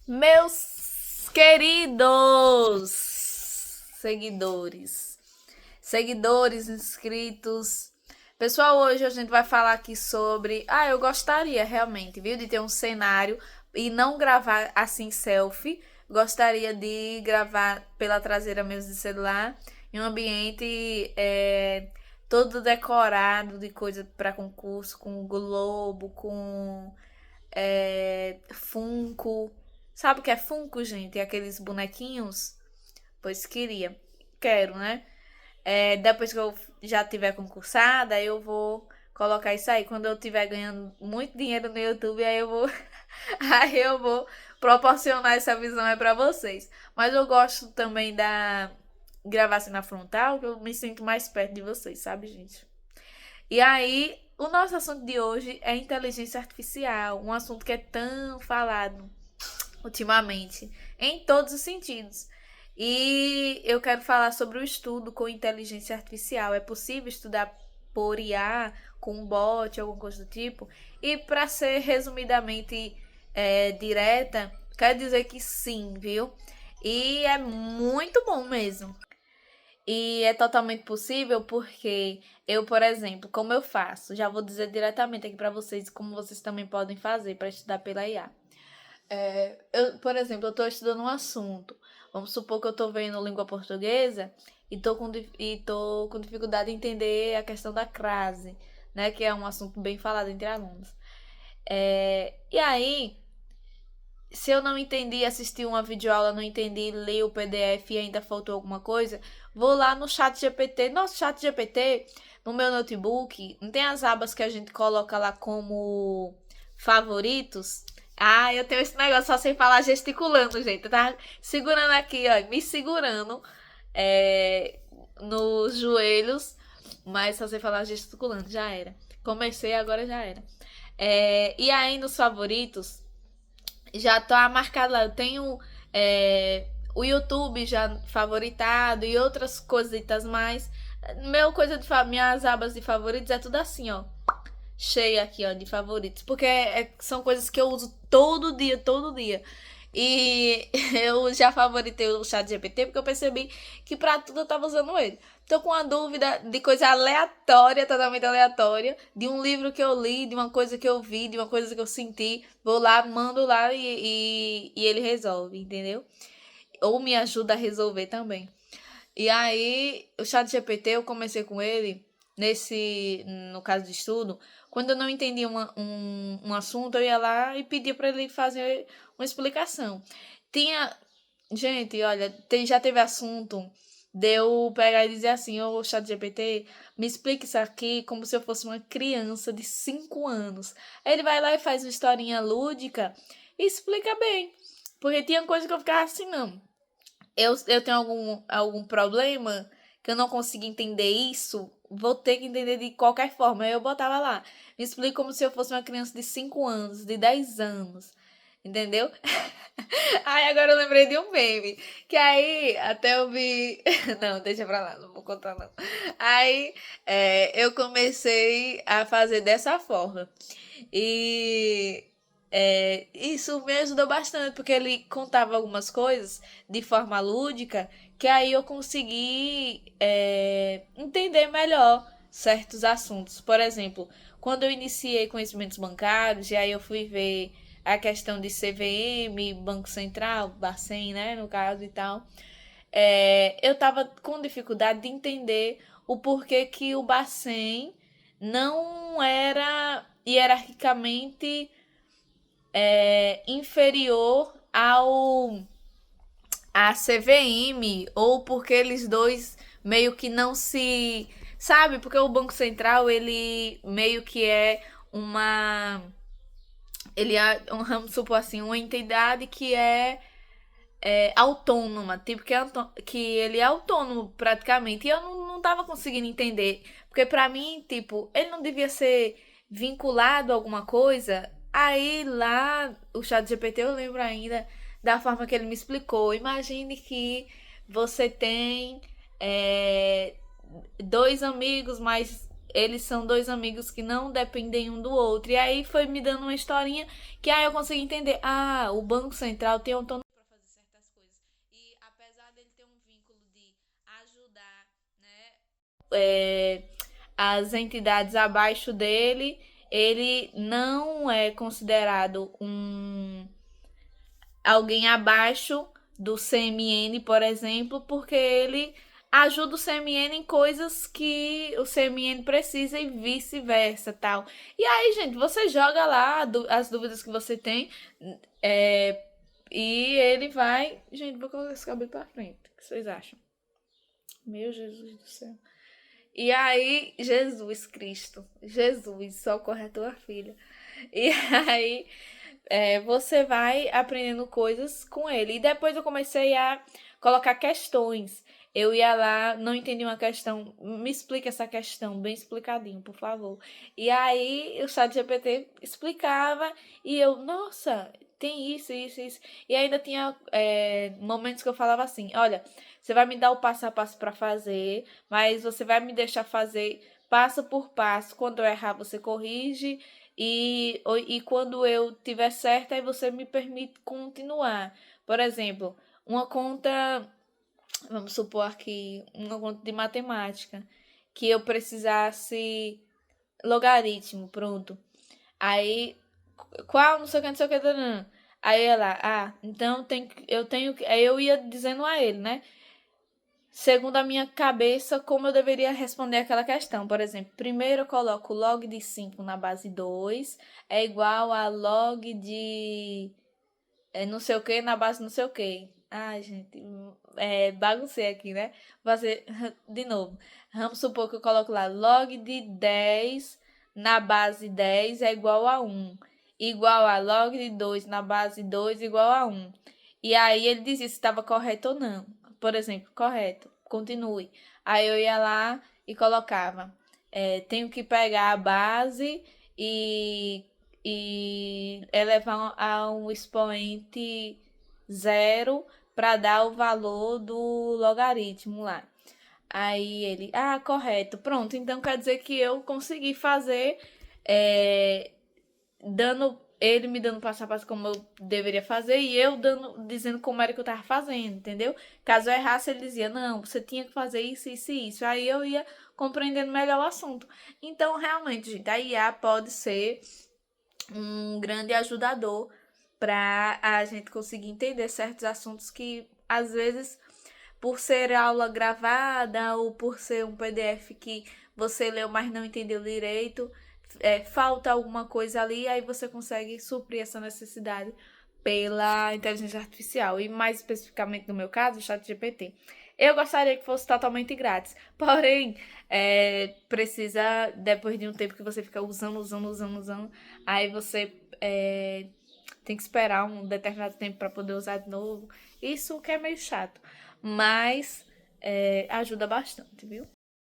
Meus queridos seguidores inscritos. Pessoal, hoje a gente vai falar aqui sobre. Eu gostaria realmente, viu, de ter um cenário e não gravar assim selfie. Gostaria de gravar pela traseira mesmo de celular, em um ambiente todo decorado de coisa para concurso, com globo, com Funko. Sabe o que é Funko, gente? É aqueles bonequinhos? Pois quero, né? Depois que eu já tiver concursada, eu vou colocar isso aí. Quando eu tiver ganhando muito dinheiro no YouTube, aí eu vou, aí eu vou proporcionar essa visão aí pra vocês. Mas eu gosto também da gravar assim na frontal, que eu me sinto mais perto de vocês, sabe, gente? E aí, o nosso assunto de hoje é inteligência artificial, um assunto que é tão falado ultimamente, em todos os sentidos. E eu quero falar sobre o estudo com inteligência artificial. É possível estudar por IA, com um bot, alguma coisa do tipo? E para ser resumidamente direta, quero dizer que sim, viu? E é muito bom mesmo. E é totalmente possível porque eu, por exemplo, como eu faço, já vou dizer diretamente aqui para vocês como vocês também podem fazer para estudar pela IA. Por exemplo, eu estou estudando um assunto. Vamos supor que eu estou vendo língua portuguesa e tô com dificuldade em entender a questão da crase, né? Que é um assunto bem falado entre alunos. E aí, se eu não entendi, assistir uma videoaula, não entendi, ler o PDF e ainda faltou alguma coisa, vou lá no chat GPT. Nosso chat GPT, no meu notebook, não tem as abas que a gente coloca lá como favoritos? Eu tenho esse negócio só sem falar gesticulando, gente. Eu tava segurando aqui, ó, me segurando nos joelhos, mas só sem falar gesticulando, já era. Comecei, agora já era. E aí nos favoritos já tá marcado lá. Eu tenho o YouTube já favoritado e outras coisitas mais. Minhas abas de favoritos é tudo assim, ó. Cheia aqui, ó, de favoritos. Porque são coisas que eu uso todo dia, todo dia. E eu já favoritei o chat GPT porque eu percebi que pra tudo eu tava usando ele. Tô com uma dúvida de coisa aleatória, totalmente aleatória, de um livro que eu li, de uma coisa que eu vi, de uma coisa que eu senti. Vou lá, mando lá e ele resolve, entendeu? Ou me ajuda a resolver também. E aí, o chat GPT, eu comecei com ele, no caso de estudo, quando eu não entendia um assunto, eu ia lá e pedia para ele fazer uma explicação. Tinha, gente, olha, já teve assunto de eu pegar e dizer assim, ô chat GPT, me explica isso aqui como se eu fosse uma criança de 5 anos. Aí ele vai lá e faz uma historinha lúdica e explica bem. Porque tinha coisa que eu ficava assim, não. Eu tenho algum problema que eu não consigo entender isso, vou ter que entender de qualquer forma. Aí eu botava lá, me explica como se eu fosse uma criança de 5 anos, de 10 anos, entendeu? Aí agora eu lembrei de um meme, que aí até eu vi... Não, deixa pra lá, não vou contar não. Aí eu comecei a fazer dessa forma. E isso me ajudou bastante, porque ele contava algumas coisas de forma lúdica, que aí eu consegui entender melhor certos assuntos. Por exemplo, quando eu iniciei conhecimentos bancários, e aí eu fui ver a questão de CVM, Banco Central, Bacen, né, no caso e tal, eu tava com dificuldade de entender o porquê que o Bacen não era hierarquicamente inferior ao a CVM, ou porque eles dois meio que não se, sabe? Porque o Banco Central, ele meio que é uma, ele é, vamos supor assim, uma entidade que é autônoma, tipo que ele é autônomo praticamente. E eu não tava conseguindo entender, porque pra mim, tipo, ele não devia ser vinculado a alguma coisa. Aí lá, o chat GPT eu lembro ainda da forma que ele me explicou. Imagine que você tem é, dois amigos, mas eles são dois amigos que não dependem um do outro. E aí foi me dando uma historinha que aí eu consegui entender. Ah, o Banco Central tem autonomia para fazer certas coisas. E apesar dele ter um vínculo de ajudar, né, as entidades abaixo dele, ele não é considerado alguém abaixo do CMN, por exemplo, porque ele ajuda o CMN em coisas que o CMN precisa e vice-versa, tal. E aí, gente, você joga lá as dúvidas que você tem, é, e ele vai... Gente, vou colocar esse cabelo pra frente. O que vocês acham? Meu Jesus do céu. E aí, Jesus Cristo, Jesus, socorre a tua filha. E aí, você vai aprendendo coisas com ele. E depois eu comecei a colocar questões. Eu ia lá, não entendi uma questão, me explica essa questão, bem explicadinho, por favor. E aí o chat GPT explicava e eu, nossa, tem isso, isso, isso. E ainda tinha momentos que eu falava assim, olha, você vai me dar o passo a passo para fazer, mas você vai me deixar fazer passo por passo. Quando eu errar, você corrige. E quando eu tiver certo, aí você me permite continuar. Por exemplo, uma conta, vamos supor aqui, uma conta de matemática, que eu precisasse logaritmo, pronto. Aí, qual, não sei o que, não sei o que, tanã. Aí ela, então eu tenho que. Aí eu ia dizendo a ele, né? Segundo a minha cabeça, como eu deveria responder aquela questão. Por exemplo, primeiro eu coloco log de 5 na base 2 é igual a log de não sei o que na base não sei o que. Ai, gente, baguncei aqui, né? Vou fazer de novo. Vamos supor que eu coloco lá log de 10 na base 10 é igual a 1. Igual a log de 2 na base 2 igual a 1. E aí ele dizia se estava correto ou não. Por exemplo, correto, continue. Aí eu ia lá e colocava. Tenho que pegar a base e elevar a um expoente zero para dar o valor do logaritmo lá. Aí ele, correto, pronto. Então quer dizer que eu consegui fazer, ele me dando passo a passo como eu deveria fazer e eu dizendo como era que eu tava fazendo, entendeu? Caso eu errasse, ele dizia, não, você tinha que fazer isso, isso e isso. Aí eu ia compreendendo melhor o assunto. Então, realmente, gente, a IA pode ser um grande ajudador para a gente conseguir entender certos assuntos que, às vezes, por ser aula gravada ou por ser um PDF que você leu, mas não entendeu direito, falta alguma coisa ali, aí você consegue suprir essa necessidade pela inteligência artificial. E mais especificamente no meu caso, o ChatGPT. Eu gostaria que fosse totalmente grátis. Porém, precisa, depois de um tempo que você fica usando, aí você tem que esperar um determinado tempo para poder usar de novo. Isso que é meio chato. Mas ajuda bastante, viu?